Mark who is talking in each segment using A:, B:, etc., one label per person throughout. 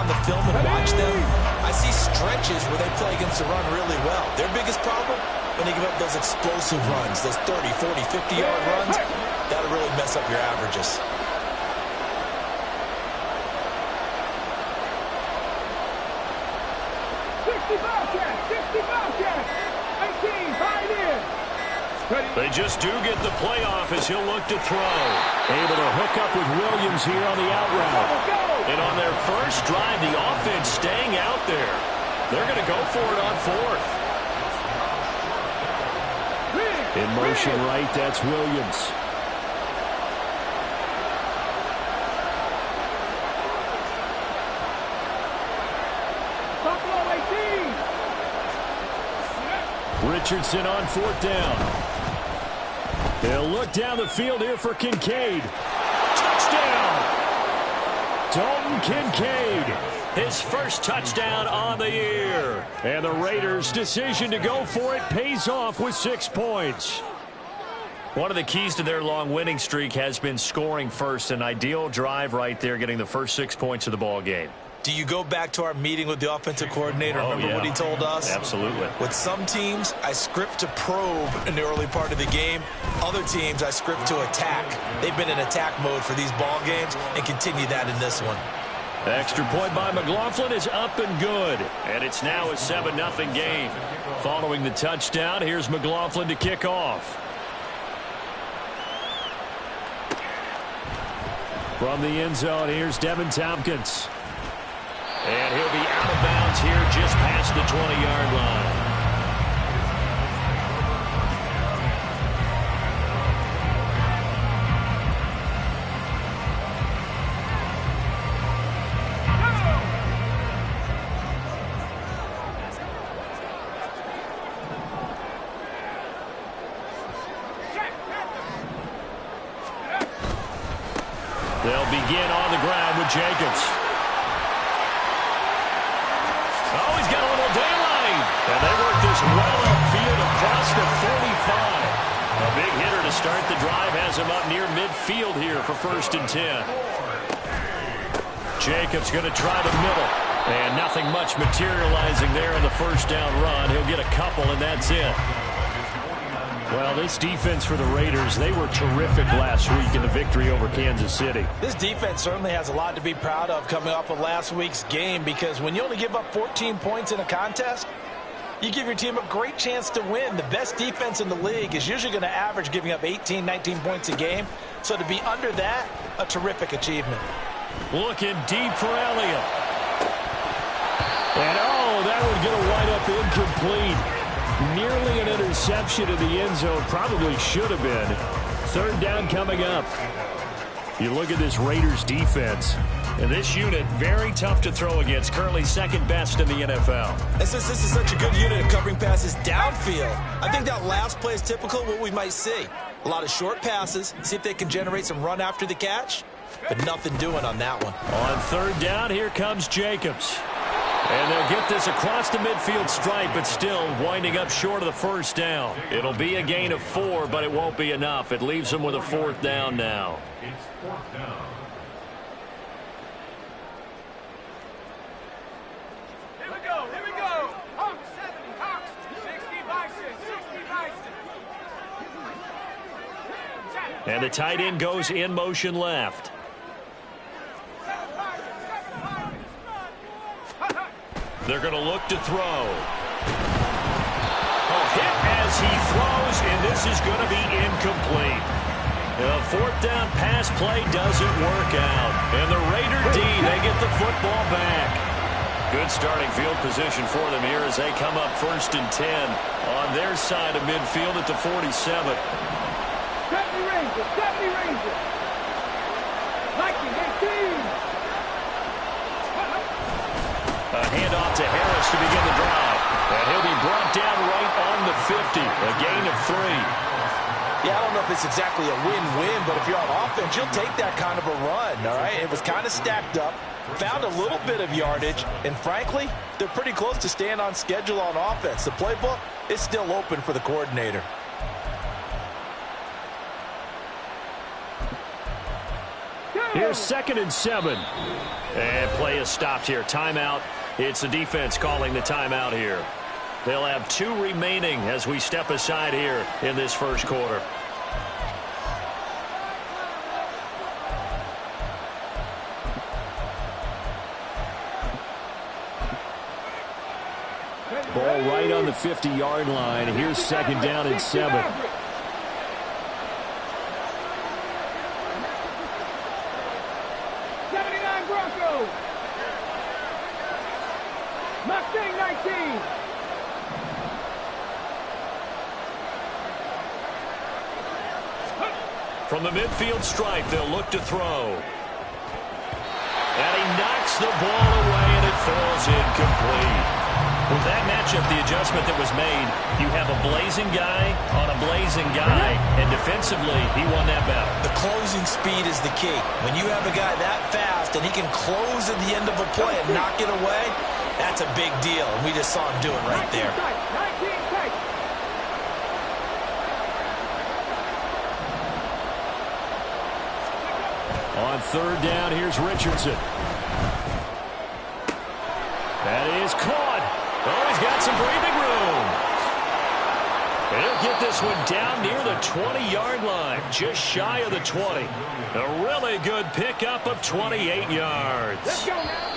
A: on the film and watch them, I see stretches where they play against the run really well. Their biggest problem, when they give up those explosive runs, those 30, 40, 50-yard runs, that'll really mess up your averages.
B: They just do get the playoff as he'll look to throw. Able to hook up with Williams here on the out route. And on their first drive, the offense staying out there. They're going to go for it on fourth. In motion right, that's Williams. Richardson on fourth down. They'll look down the field here for Kincaid. Touchdown! Dalton Kincaid, his first touchdown on the year. And the Raiders' decision to go for it pays off with 6 points. One of the keys to their long winning streak has been scoring first. An ideal drive right there, getting the first 6 points of the ball game.
A: Do you go back to our meeting with the offensive coordinator? Remember what he told us?
B: Absolutely.
A: With some teams, I script to probe in the early part of the game. Other teams, I script to attack. They've been in attack mode for these ball games and continue that in this one.
B: Extra point by McLaughlin is up and good. And it's now a 7-0 game. Following the touchdown, here's McLaughlin to kick off. From the end zone, here's Devin Tompkins. And he'll be out of bounds here just past the 20-yard line. They'll begin on the ground with Jacobs. Oh, he's got a little daylight. And they work this well upfield across the 45. A big hitter to start the drive has him up near midfield here for 1st and 10. Jacobs going to try the middle. And nothing much materializing there in the first down run. He'll get a couple, and that's it. Well, this defense for the Raiders, they were terrific last week in the victory over Kansas City.
A: This defense certainly has a lot to be proud of coming off of last week's game, because when you only give up 14 points in a contest, you give your team a great chance to win. The best defense in the league is usually going to average giving up 18, 19 points a game. So to be under that, a terrific achievement.
B: Looking deep for Elliott. And oh, that would get a wind up incomplete. Nearly an interception in the end zone. Probably should have been. 3rd down coming up. You look at this Raiders defense. And this unit, very tough to throw against. Currently 2nd best in the NFL.
A: And since this is such a good unit of covering passes downfield, I think that last play is typical of what we might see. A lot of short passes. See if they can generate some run after the catch. But nothing doing on that one.
B: On 3rd down, here comes Jacobs. And they'll get this across the midfield stripe, but still winding up short of the 1st down. It'll be a gain of 4, but it won't be enough. It leaves them with a 4th down now.
C: It's 4th down.
D: Here we go, here we go. Hawks, 70, Hawks, 60 Bison, 60 Bison.
B: And the tight end goes in motion left. They're going to look to throw. A hit as he throws, and this is going to be incomplete. The 4th down pass play doesn't work out. And the Raider D, they get the football back. Good starting field position for them here as they come up 1st and 10 on their side of midfield at the 47.
D: 70 Rangers, 70 Rangers. Nike, 18.
B: A handoff to Harris to begin the drive. And he'll be brought down right on the 50. A gain of 3.
A: Yeah, I don't know if it's exactly a win-win, but if you're on offense, you'll take that kind of a run, all right? It was kind of stacked up, found a little bit of yardage, and frankly, they're pretty close to staying on schedule on offense. The playbook is still open for the coordinator.
B: Here's 2nd and 7. And play is stopped here. Timeout. It's the defense calling the timeout here. They'll have 2 remaining as we step aside here in this first quarter. Ball right on the 50-yard line. Here's 2nd down and 7.
D: 79 Broncos. Mustang 19.
B: From the midfield stripe, they'll look to throw. And he knocks the ball away, and it falls incomplete. With that matchup, the adjustment that was made, you have a blazing guy on a blazing guy, and defensively, he won that battle.
A: The closing speed is the key. When you have a guy that fast and he can close at the end of a play and knock it away, that's a big deal. And we just saw him do it right there.
D: 19 tight.
B: On 3rd down, here's Richardson. That is caught. Oh, he's got some breathing room. He'll get this one down near the 20-yard line, just shy of the 20. A really good pickup of 28 yards.
D: Let's go now.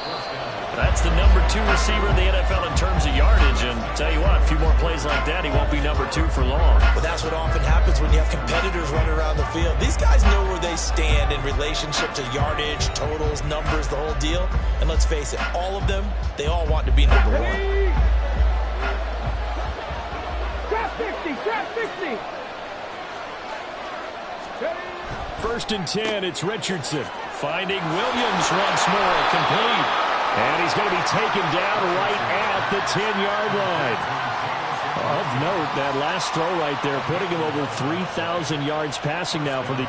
B: That's the number 2 receiver in the NFL in terms of yardage. And tell you what, a few more plays like that, he won't be number 2 for long.
A: But that's what often happens when you have competitors running around the field. These guys know where they stand in relationship to yardage, totals, numbers, the whole deal. And let's face it, all of them, they all want to be number 1.
D: Trap 60, trap 60.
B: 1st and 10, it's Richardson. Finding Williams once more, complete. And he's going to be taken down right at the 10-yard line. Of note, that last throw right there, putting him over 3,000 yards passing now for the...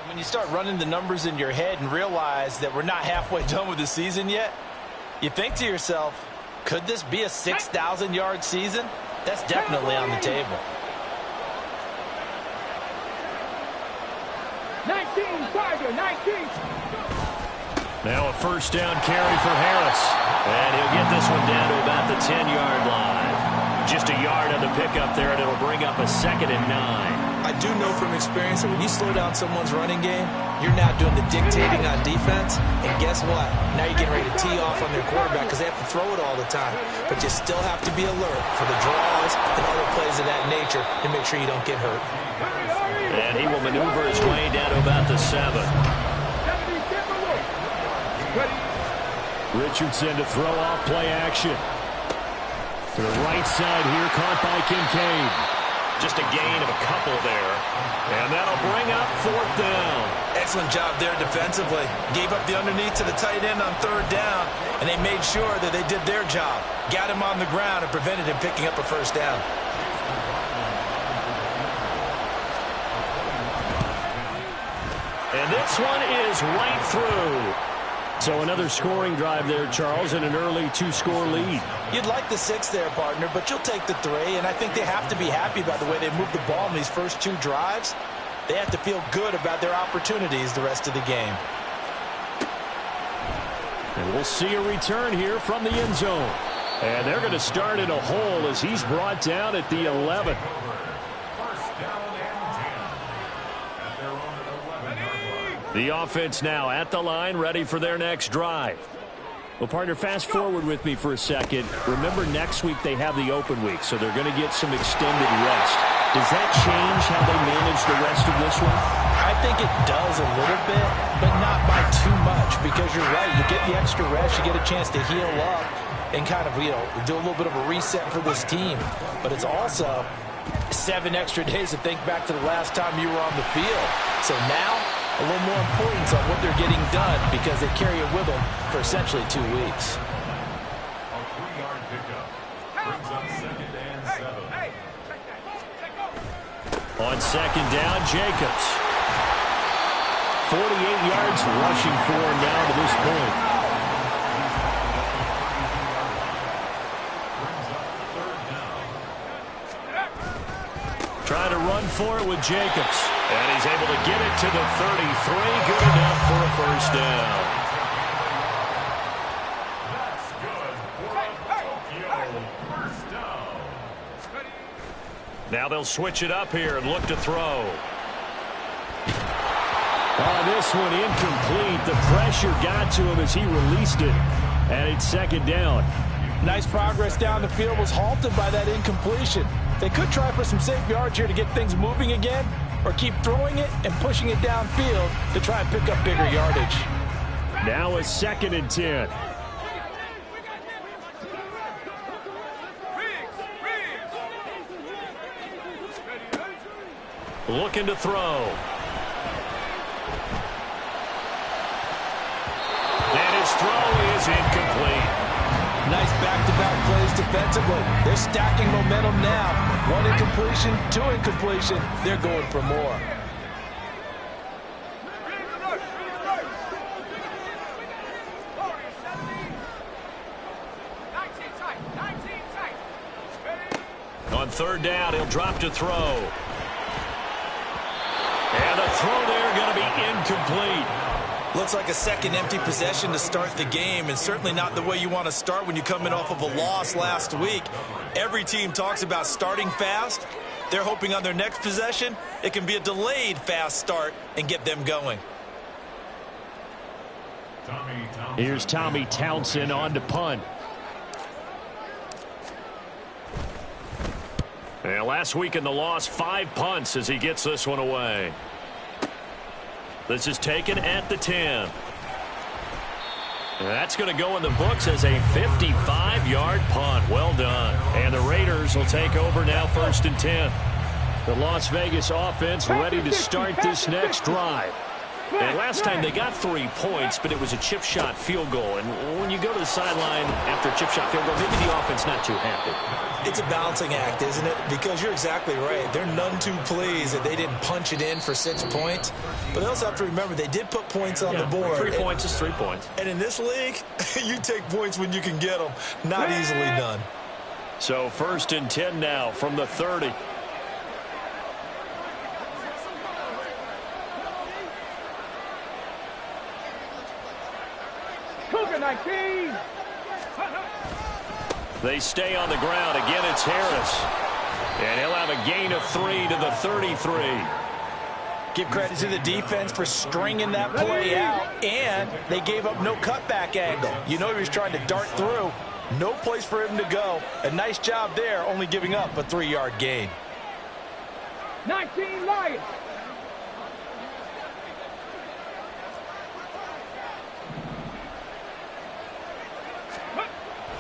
A: When you start running the numbers in your head and realize that we're not halfway done with the season yet, you think to yourself, could this be a 6,000-yard season? That's definitely on the table.
D: 19, Tiger, 19.
B: Now a 1st down carry for Harris. And he'll get this one down to about the 10-yard line. Just a yard on the pickup there, and it'll bring up a 2nd and 9.
A: I do know from experience that when you slow down someone's running game, you're now doing the dictating on defense. And guess what? Now you're getting ready to tee off on their quarterback because they have to throw it all the time. But you still have to be alert for the draws and other plays of that nature to make sure you don't get hurt.
B: And he will maneuver his way down to about the 7. Richardson to throw off play action. To the right side here, caught by Kincaid. Just a gain of a couple there. And that'll bring up 4th down.
A: Excellent job there defensively. Gave up the underneath to the tight end on 3rd down, and they made sure that they did their job. Got him on the ground and prevented him picking up a 1st down.
B: And this one is right through. So another scoring drive there, Charles, and an early 2-score lead.
A: You'd like the 6 there, partner, but you'll take the 3, and I think they have to be happy about the way they moved the ball in these first 2 drives. They have to feel good about their opportunities the rest of the game.
B: And we'll see a return here from the end zone. And they're going to start in a hole as he's brought down at the 11. The offense now at the line, ready for their next drive. Well, partner, fast forward with me for a second. Remember, next week they have the open week, so they're going to get some extended rest. Does that change how they manage the rest of this one?
A: I think it does a little bit, but not by too much, because you're right. You get the extra rest, you get a chance to heal up. and kind of, do a little bit of a reset for this team. But it's also 7 extra days to think back to the last time you were on the field. So now, a little more importance on what they're getting done because they carry it with them for essentially 2 weeks.
C: A 3-yard pickup brings up 2nd and 7.
D: Hey, check that. Check go.
B: On 2nd down, Jacobs. 48 yards rushing for him now to this point. Trying to run for it with Jacobs. And he's able to get it to the 33. Good enough for a first down.
C: That's good. Tokyo, first down.
B: Now they'll switch it up here and look to throw. This one incomplete. The pressure got to him as he released it. And it's 2nd down.
A: Nice progress down the field was halted by that incompletion. They could try for some safe yards here to get things moving again, or keep throwing it and pushing it downfield to try and pick up bigger yardage.
B: Now a 2nd and 10. Looking to throw. And his throw is incomplete.
A: Nice back-to-back plays defensively. They're stacking momentum now. 1 incompletion, 2 incompletion. They're going for more.
B: On 3rd down, he'll drop to throw. And the throw there going to be incomplete.
A: Looks like a second empty possession to start the game, and certainly not the way you want to start when you're coming off of a loss last week. Every team talks about starting fast. They're hoping on their next possession it can be a delayed fast start and get them going.
B: Here's Tommy Townsend on to punt. And last week in the loss, 5 punts as he gets this one away. This is taken at the 10. That's going to go in the books as a 55-yard punt. Well done. And the Raiders will take over now 1st and 10. The Las Vegas offense ready to start this next drive. And last time they got 3 points, but it was a chip shot field goal. And when you go to the sideline after a chip shot field goal, maybe the offense not too happy.
A: It's a balancing act, isn't it? Because you're exactly right. They're none too pleased that they didn't punch it in for 6 points. But they also have to remember they did put points on the board.
B: 3 points is 3 points.
A: And in this league, you take points when you can get them. Not easily done.
B: So 1st and 10 now from the 30.
D: Cougar 19.
B: They stay on the ground. Again, it's Harris. And he'll have a gain of 3 to the 33.
A: Give credit to the defense for stringing that play out, and they gave up no cutback angle. You know he was trying to dart through. No place for him to go. A nice job there, only giving up a 3-yard gain.
D: 19 Lions.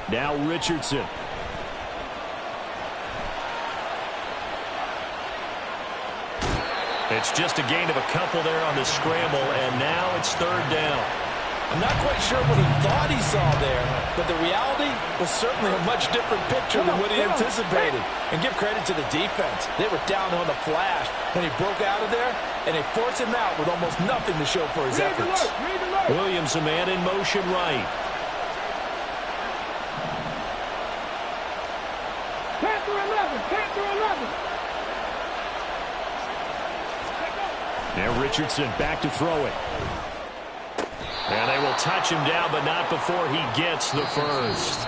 B: Now Richardson. It's just a gain of a couple there on the scramble, and now it's 3rd down.
A: I'm not quite sure what he thought he saw there, but the reality was certainly a much different picture than what he anticipated. And give credit to the defense. They were down on the flash when he broke out of there, and they forced him out with almost nothing to show for his efforts.
B: Williams, a man in motion right.
D: Panther 11. Panther 11.
B: Now Richardson back to throw it. And they will touch him down, but not before he gets the first.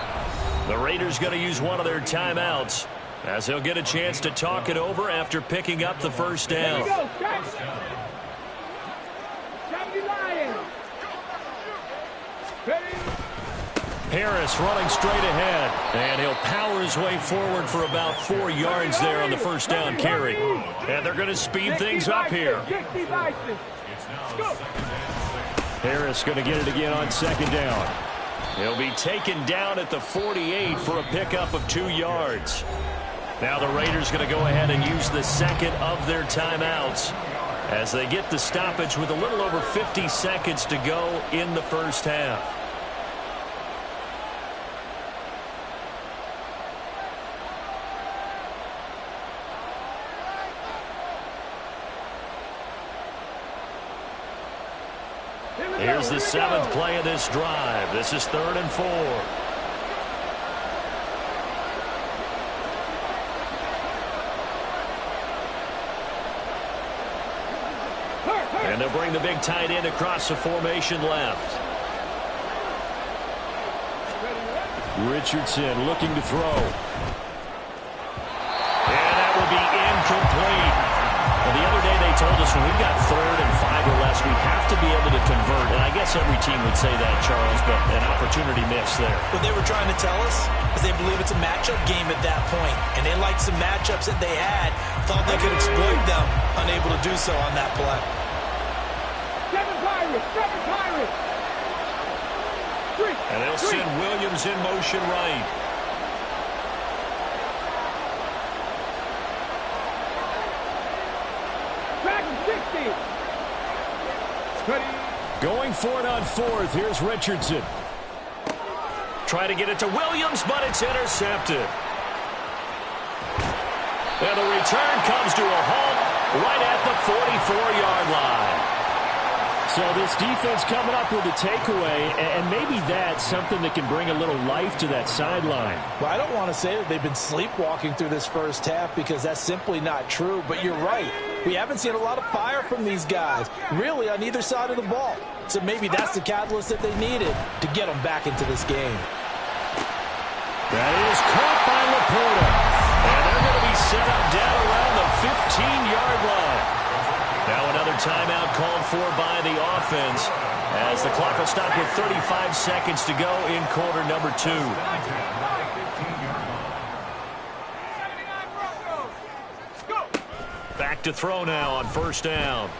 B: The Raiders going to use one of their timeouts as they'll get a chance to talk it over after picking up the first down. Harris running straight ahead, and he'll power his way forward for about 4 yards there on the first down carry. And they're going to speed things up here.
C: It's now 2nd and 6.
B: Harris going to get it again on 2nd down. He'll be taken down at the 48 for a pickup of 2 yards. Now the Raiders going to go ahead and use the second of their timeouts as they get the stoppage with a little over 50 seconds to go in the first half. Here's the 7th play of this drive. This is 3rd and 4. And they'll bring the big tight end across the formation left. Richardson looking to throw. And that will be incomplete. Well, the other day they told us when we've got 3rd and 5 or less, we have to be able to convert. And I guess every team would say that, Charles, but an opportunity missed there.
A: What they were trying to tell us is they believe it's a matchup game at that point. And they liked some matchups that they had, thought they could exploit them, unable to do so on that play.
B: And they'll send Williams in motion right. Going for it on 4th. Here's Richardson. Try to get it to Williams, but it's intercepted. And the return comes to a halt right at the 44-yard line.
E: So this defense coming up with a takeaway, and maybe that's something that can bring a little life to that sideline.
A: Well, I don't want to say that they've been sleepwalking through this first half because that's simply not true, but you're right. We haven't seen a lot of fire from these guys, really on either side of the ball. So maybe that's the catalyst that they needed to get them back into this game.
B: That is caught by Laporta. And they're going to be set up down around the 15-yard line. Now another timeout called for by the offense as the clock will stop with 35 seconds to go in quarter number 2. Back to throw now on 1st down.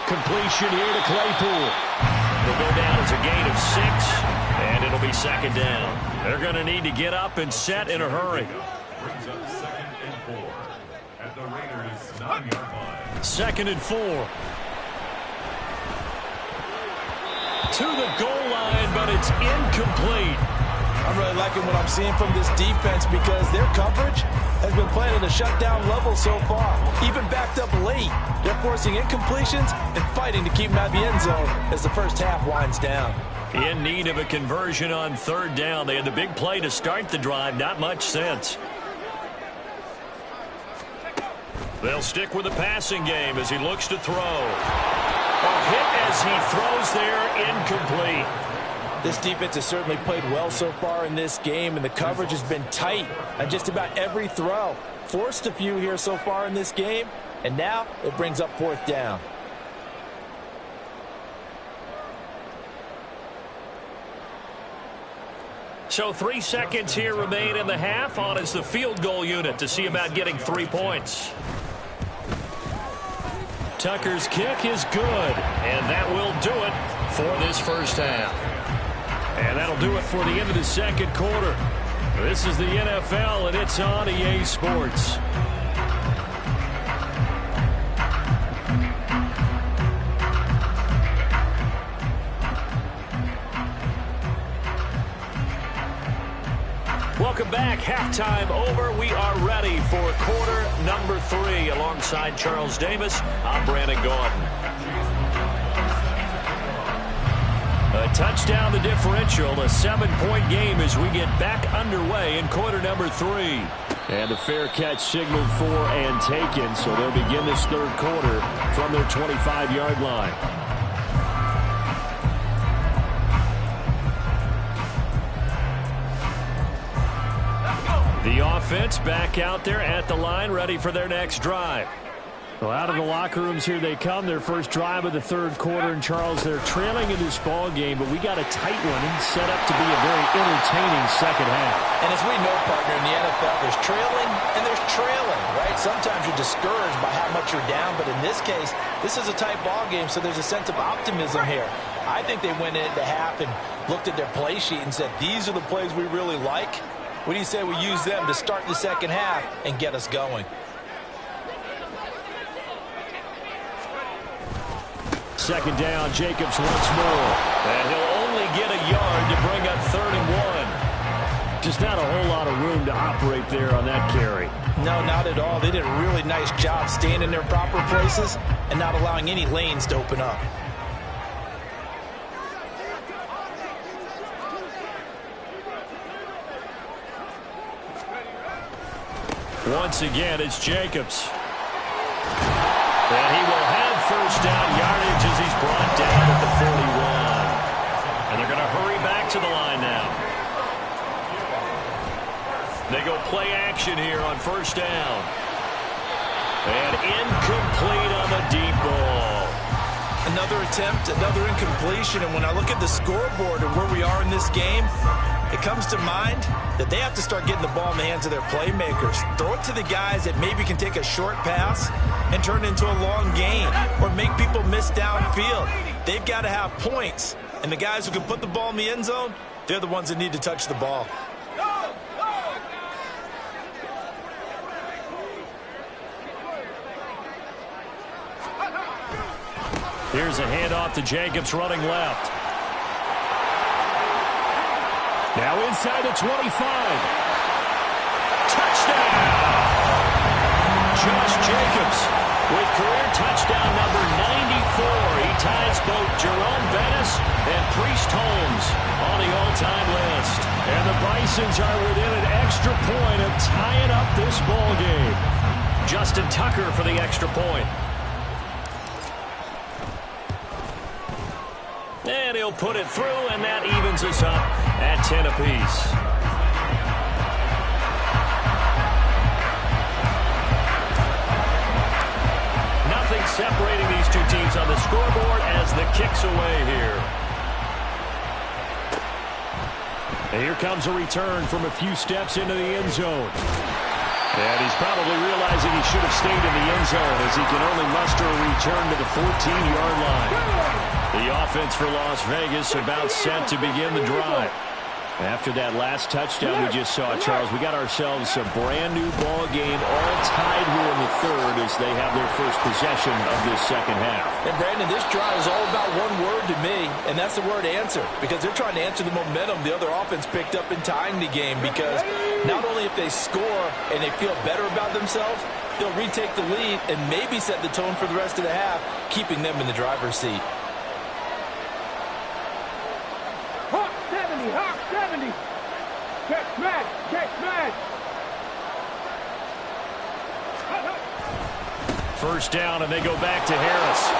B: Completion here to Claypool. It'll go down as a gain of 6, and it'll be 2nd down. They're going to need to get up and set in a hurry.
C: Brings up 2nd and 4 at the Raiders' 9-yard line.
B: 2nd and 4. To the goal line, but it's incomplete.
A: I'm really liking what I'm seeing from this defense because their coverage has been playing at a shutdown level so far. Even backed up late, they're forcing incompletions and fighting to keep them out of the end zone as the first half winds down.
B: In need of a conversion on 3rd down. They had the big play to start the drive. Not much sense. They'll stick with the passing game as he looks to throw. A hit as he throws there, incomplete.
A: This defense has certainly played well so far in this game, and the coverage has been tight on just about every throw. Forced a few here so far in this game, and now it brings up 4th down.
B: So 3 seconds here remain in the half. On is the field goal unit to see about getting 3 points. Tucker's kick is good, and that will do it for this first half. And that'll do it for the end of the 2nd quarter. This is the NFL, and it's on EA Sports. Welcome back. Halftime over. We are ready for quarter number 3. Alongside Charles Davis, I'm Brandon Gordon. A touchdown the differential, a 7-point game as we get back underway in quarter number 3.
E: And the fair catch signaled for and taken, so they'll begin this 3rd quarter from their 25-yard line.
B: The offense back out there at the line, ready for their next drive.
E: Well, out of the locker rooms here they come. Their first drive of the 3rd quarter. And, Charles, they're trailing in this ball game, but we got a tight one set up to be a very entertaining 2nd half.
A: And as we know, partner, in the NFL, there's trailing and there's trailing, right? Sometimes you're discouraged by how much you're down, but in this case, this is a tight ball game, so there's a sense of optimism here. I think they went into half and looked at their play sheet and said, these are the plays we really like. What do you say we use them to start the second half and get us going?
B: Second down, Jacobs once more. And he'll only get a yard to bring up 3rd and 1. Just not a whole lot of room to operate there on that carry.
A: No, not at all. They did a really nice job staying in their proper places and not allowing any lanes to open up.
B: Once again, it's Jacobs. And he will have first down yardage as he's brought down at the 41. And they're going to hurry back to the line now. They go play action here on first down. And incomplete on the deep ball.
A: Another attempt, another incompletion. And when I look at the scoreboard and where we are in this game, it comes to mind that they have to start getting the ball in the hands of their playmakers. Throw it to the guys that maybe can take a short pass and turn it into a long gain or make people miss downfield. They've got to have points. And the guys who can put the ball in the end zone, they're the ones that need to touch the ball.
B: Here's a handoff to Jacobs running left. Now inside the 25. Touchdown! Josh Jacobs with career touchdown number 94. He ties both Jerome Bettis and Priest Holmes on the all-time list. And the Bisons are within an extra point of tying up this ball game. Justin Tucker for the extra point. And he'll put it through, and that evens us up at 10 apiece. Nothing separating these two teams on the scoreboard as the kick's away here. And here comes a return from a few steps into the end zone. And he's probably realizing he should have stayed in the end zone as he can only muster a return to the 14-yard line. The offense for Las Vegas about set to begin the drive. After that last touchdown we just saw, Charles, we got ourselves a brand-new ball game, all tied here in the third as they have their first possession of this second half.
A: And, Brandon, this drive is all about one word to me, and that's the word answer, because they're trying to answer the momentum the other offense picked up in tying the game, because not only if they score and they feel better about themselves, they'll retake the lead and maybe set the tone for the rest of the half, keeping them in the driver's seat.
D: Hawk 70, Hawk 70. Check smash, check smash.
B: First down, and they go back to Harris.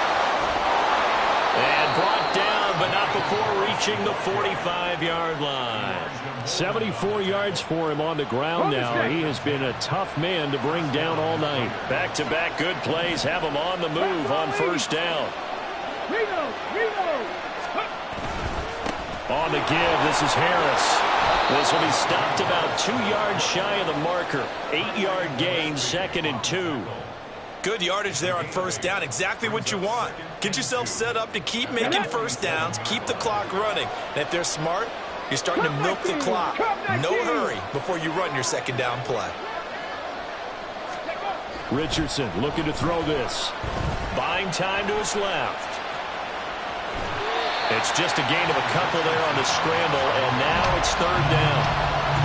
B: And brought down, but not before reaching the 45-yard line. 74 yards for him on the ground now. He has been a tough man to bring down all night. Back-to-back good plays have him on the move on first down. On the give, this is Harris. This will be stopped about 2 yards shy of the marker. 8-yard gain, 2nd and 2.
A: Good yardage there on first down. Exactly what you want. Get yourself set up to keep making first downs, keep the clock running. And if they're smart, you're starting to milk the clock. No hurry before you run your second down play.
B: Richardson looking to throw this. Buying time to his left. It's just a gain of a couple there on the scramble, and now it's third down.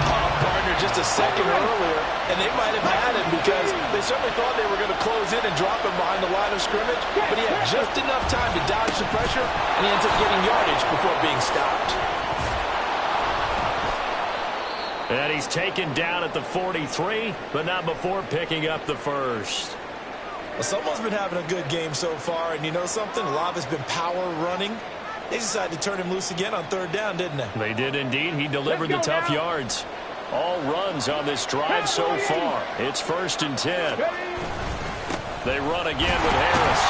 A: Oh, partner, just a second earlier, and they might have had him because they certainly thought they were going to close in and drop him behind the line of scrimmage, but he had just enough time to dodge the pressure, and he ends up getting yardage before being stopped.
B: And he's taken down at the 43, but not before picking up the first.
A: Well, someone's been having a good game so far, and you know something? A lot of it's been power running. They decided to turn him loose again on third down, didn't they?
B: They did indeed. He delivered the tough yards. All runs on this drive so far. It's 1st and 10. They run again with Harris.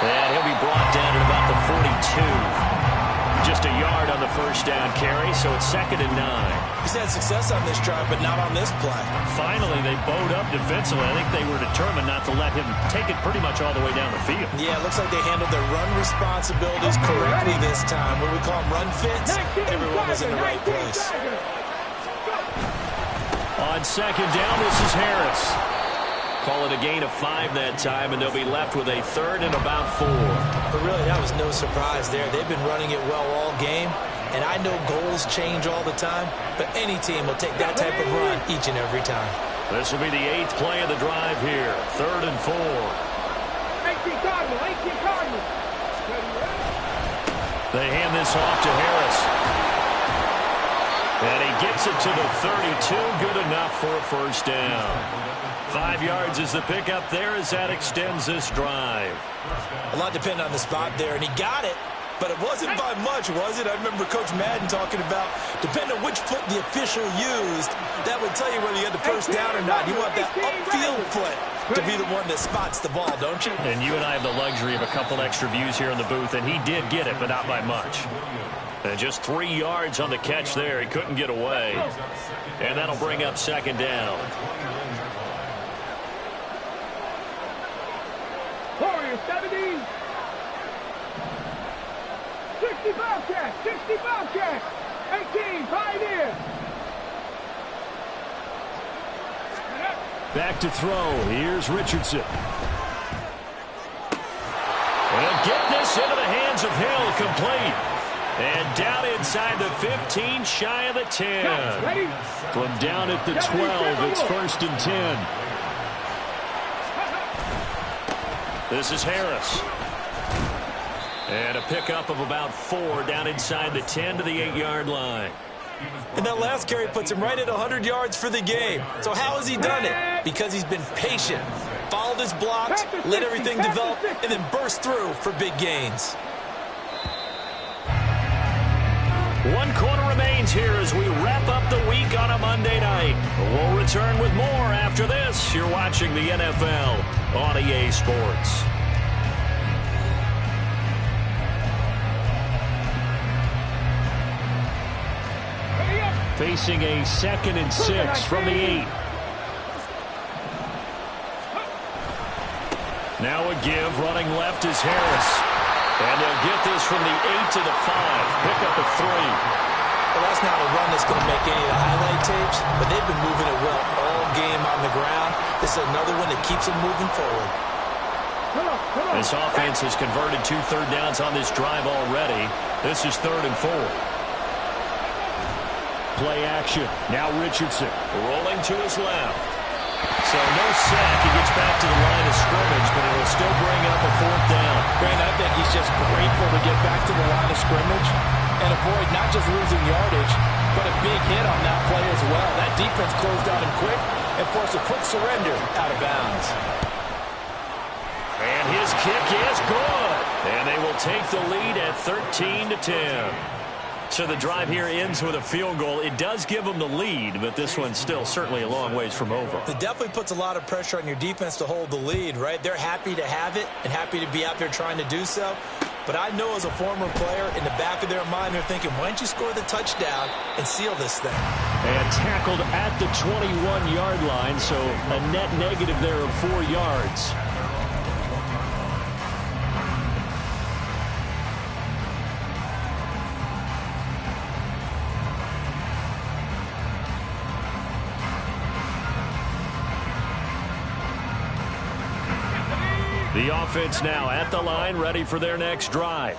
B: And he'll be brought down at about the 42. Just a yard on the first down carry, so it's 2nd and 9.
A: He's had success on this drive, but not on this play.
E: Finally, they bowed up defensively. I think they were determined not to let him take it pretty much all the way down the field.
A: Yeah, it looks like they handled their run responsibilities correctly this time. What we call them run fits, everyone was in the right place.
E: On second down, this is Harris. Call it a gain of 5 that time, and they'll be left with a third and about 4.
A: But really, that was no surprise there. They've been running it well all game, and I know goals change all the time, but any team will take that type of run each and every time.
E: This will be the 8th play of the drive here. Third and 4.
D: 18 Cardinals.
E: They hand this off to Harris. And he gets it to the 32. Good enough for a first down. 5 yards is the pickup there as that extends this drive.
A: A lot depended on the spot there, and he got it, but it wasn't by much, was it? I remember Coach Madden talking about, depending on which foot the official used, that would tell you whether you had the first down or not. You want that upfield foot to be the one that spots the ball, don't you?
E: And you and I have the luxury of a couple extra views here in the booth, and he did get it, but not by much. And just 3 yards on the catch there. He couldn't get away. And that'll bring up second down.
D: Warriors 70. 60 Bobcats. 60 Bobcats. 18 Pioneers.
E: Back to throw. Here's Richardson. And get this into the hands of Hill, complete. And down inside the 15, shy of the 10. From down at the 12, it's first and 10. This is Harris. And a pickup of about 4 down inside the 10 to the 8-yard line.
A: And that last carry puts him right at 100 yards for the game. So how has he done it? Because he's been patient, followed his blocks, let everything develop, and then burst through for big gains.
E: 1 quarter remains here as we wrap up the week on a Monday night. We'll return with more after this. You're watching the NFL on EA Sports. Facing a 2nd and 6 from the 8. Now a give, running left is Harris. And they'll get this from the 8 to the 5. Pick up a 3.
A: Well, that's not a run that's going to make any of the highlight tapes, but they've been moving it well all game on the ground. This is another one that keeps them moving forward.
E: This offense has converted 2 third downs on this drive already. This is 3rd and 4. Play action. Now Richardson rolling to his left. So no sack. He gets back to the line of scrimmage, but it'll still bring up a 4th down.
A: Brandon, I think he's just grateful to get back to the line of scrimmage and avoid not just losing yardage, but a big hit on that play as well. That defense closed on him quick and forced a quick surrender out of bounds.
E: And his kick is good. And they will take the lead at 13-10. So the drive here ends with a field goal. It does give them the lead, but this one's still certainly a long ways from over.
A: It definitely puts a lot of pressure on your defense to hold the lead, right? They're happy to have it and happy to be out there trying to do so. But I know as a former player, in the back of their mind, they're thinking, why don't you score the touchdown and seal this thing?
E: And tackled at the 21-yard line, so a net negative there of 4 yards. The offense now at the line, ready for their next drive.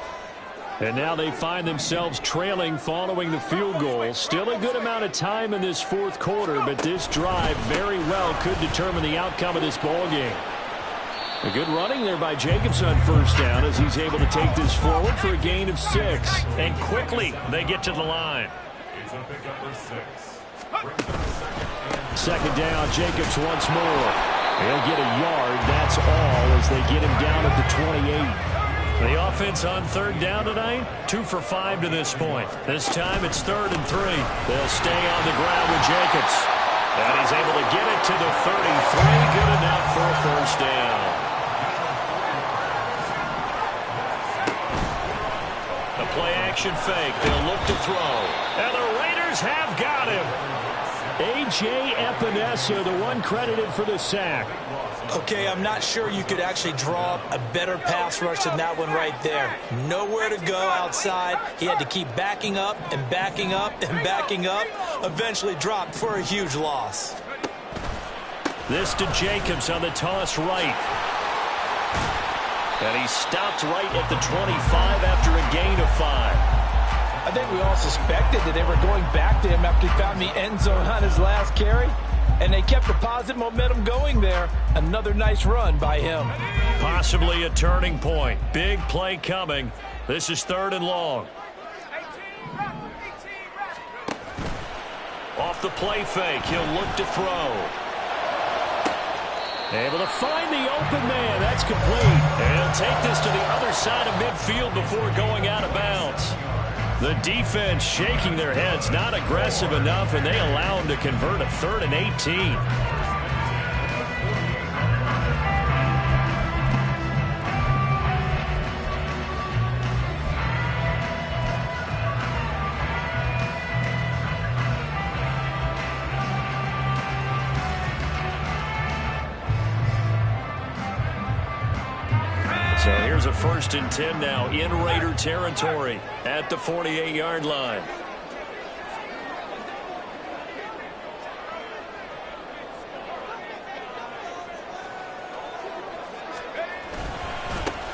E: And now they find themselves trailing following the field goal. Still a good amount of time in this 4th quarter, but this drive very well could determine the outcome of this ball game. A good running there by Jacobs on first down as he's able to take this forward for a gain of 6. And quickly they get to the line.
C: It's a pickup for 6.
E: 2nd down, Jacobs once more. He'll get a yard, that's all, as they get him down at the 28. The offense on 3rd down tonight, 2 for 5 to this point. This time it's 3rd and 3. They'll stay on the ground with Jacobs. And he's able to get it to the 33. Good enough for a first down. The play action fake. They'll look to throw. And the Raiders receivers have got him. A.J. Epinesa, the one credited for the sack.
A: Okay, I'm not sure you could actually draw up a better pass rush than that one right there. Nowhere to go outside. He had to keep backing up and backing up and backing up. Eventually dropped for a huge loss.
E: This to Jacobs on the toss right. And he stopped right at the 25 after a gain of 5.
A: I think we all suspected that they were going back to him after he found the end zone on his last carry. And they kept the positive momentum going there. Another nice run by him.
E: Possibly a turning point. Big play coming. This is 3rd and long. Off the play fake, he'll look to throw. Able to find the open man. That's complete. And he'll take this to the other side of midfield before going out of bounds. The defense shaking their heads, not aggressive enough, and they allow him to convert a 3rd and 18. So here's a 1st and 10 now in Raider territory at the 48-yard line.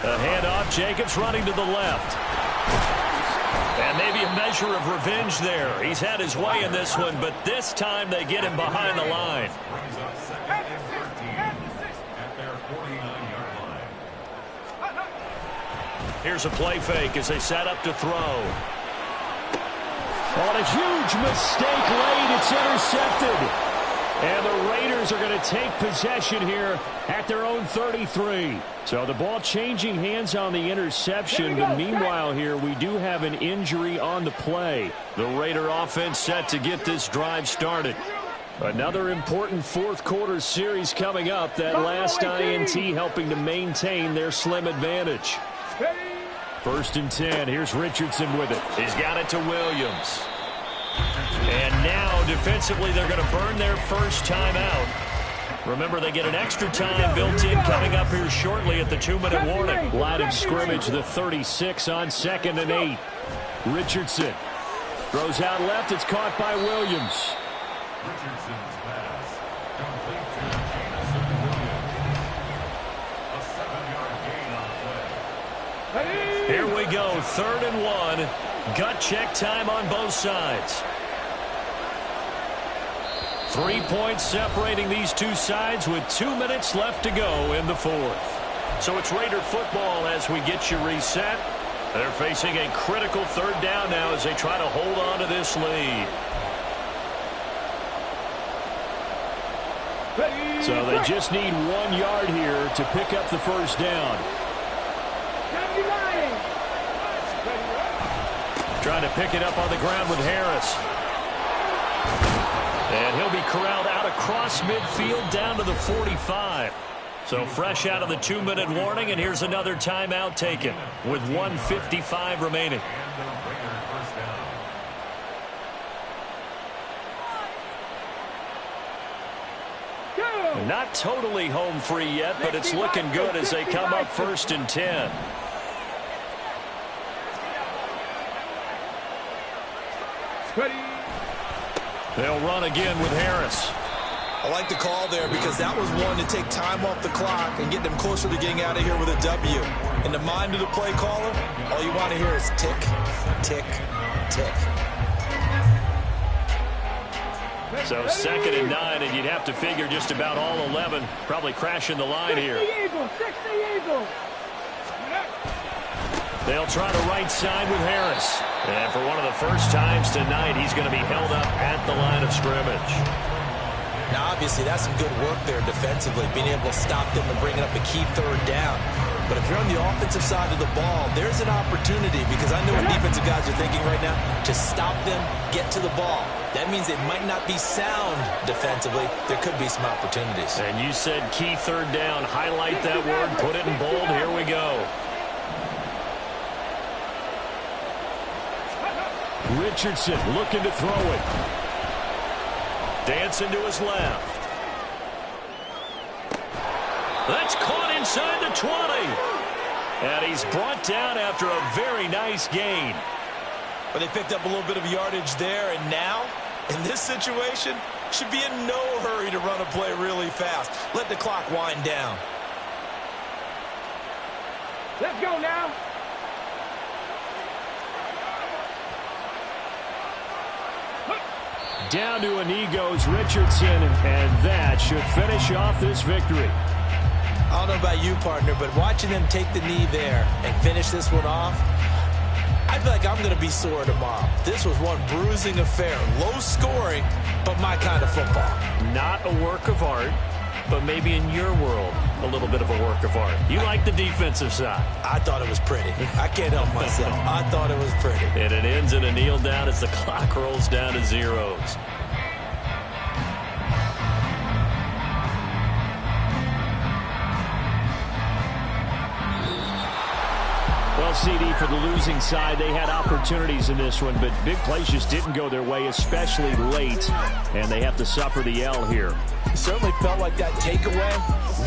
E: A handoff, Jacobs running to the left. And maybe a measure of revenge there. He's had his way in this one, but this time they get him behind the line.
C: Brings up 2nd and 13 at their 49-yard line.
E: Here's a play fake as they set up to throw. On a huge mistake late, it's intercepted. And the Raiders are going to take possession here at their own 33. So the ball changing hands on the interception. But meanwhile here, we do have an injury on the play. The Raider offense set to get this drive started. Another important 4th quarter series coming up. That last INT helping to maintain their slim advantage. 1st and 10. Here's Richardson with it. He's got it to Williams. And now defensively they're going to burn their first timeout. Remember, they get an extra time built in coming up here shortly at the 2-minute warning. Line of scrimmage, the 36 on 2nd and 8. Richardson throws out left. It's caught by Williams.
C: Richardson's pass complete to Jameson Williams. A 7-yard gain on the play.
E: Here we go, 3rd and 1. Gut check time on both sides. 3 points separating these two sides with 2 minutes left to go in the 4th. So it's Raider football as we get you reset. They're facing a critical 3rd down now as they try to hold on to this lead. So they just need 1 yard here to pick up the first down. Trying to pick it up on the ground with Harris. And he'll be corralled out across midfield down to the 45. So fresh out of the 2-minute warning, and here's another timeout taken with 1:55 remaining. Not totally home free yet, but it's looking good as they come up 1st and 10. They'll run again with Harris.
A: I like the call there because that was one to take time off the clock and get them closer to getting out of here with a W. In the mind of the play caller, all you want to hear is tick, tick, tick.
E: So 2nd and 9, and you'd have to figure just about all 11 probably crashing the line here. They'll try the right side with Harris. And for one of the first times tonight, he's going to be held up at the line of scrimmage.
A: Now, obviously, that's some good work there defensively, being able to stop them and bringing up a key 3rd down. But if you're on the offensive side of the ball, there's an opportunity because I know what defensive guys are thinking right now. To stop them, get to the ball. That means it might not be sound defensively. There could be some opportunities.
E: And you said key 3rd down. Highlight that word. Put it in bold. Here we go. Richardson looking to throw it. Dancing to his left. That's caught inside the 20. And he's brought down after a very nice gain.
A: But they picked up a little bit of yardage there, and now, in this situation, should be in no hurry to run a play really fast. Let the clock wind down.
D: Let's go now.
E: Down to a knee goes Richardson, and that should finish off this victory.
A: I don't know about you, partner, but watching them take the knee there and finish this one off, I feel like I'm going to be sore tomorrow. This was one bruising affair. Low scoring, but my kind of football.
E: Not a work of art, but maybe in your world, a little bit of a work of art. You like the defensive side.
A: I thought it was pretty. I can't help myself. I thought it was pretty.
E: And it ends in a kneel down as the clock rolls down to zeros. Well, CD, for the losing side, they had opportunities in this one, but big plays just didn't go their way, especially late, and they have to suffer the L here.
A: It certainly felt like that takeaway.